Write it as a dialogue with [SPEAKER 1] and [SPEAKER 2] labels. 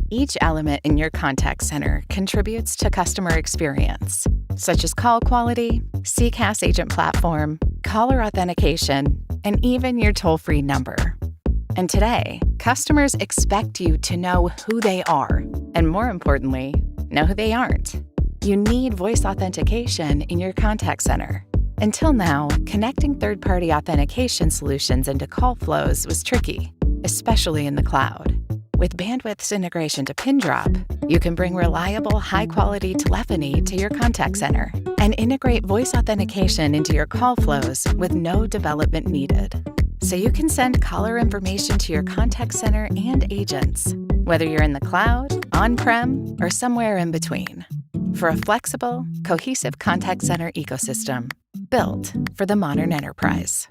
[SPEAKER 1] Each element in your contact center contributes to customer experience, such as call quality, CCaaS agent platform, caller authentication, and even your toll-free number. And today, customers expect you to know who they are, and more importantly, know who they aren't. You need voice authentication in your contact center. Until now, connecting third-party authentication solutions into call flows was tricky, especially in the cloud. With Bandwidth's integration to Pindrop, you can bring reliable, high-quality telephony to your contact center and integrate voice authentication into your call flows with no development needed. So you can send caller information to your contact center and agents, whether you're in the cloud, on-prem, or somewhere in between, for a flexible, cohesive contact center ecosystem built for the modern enterprise.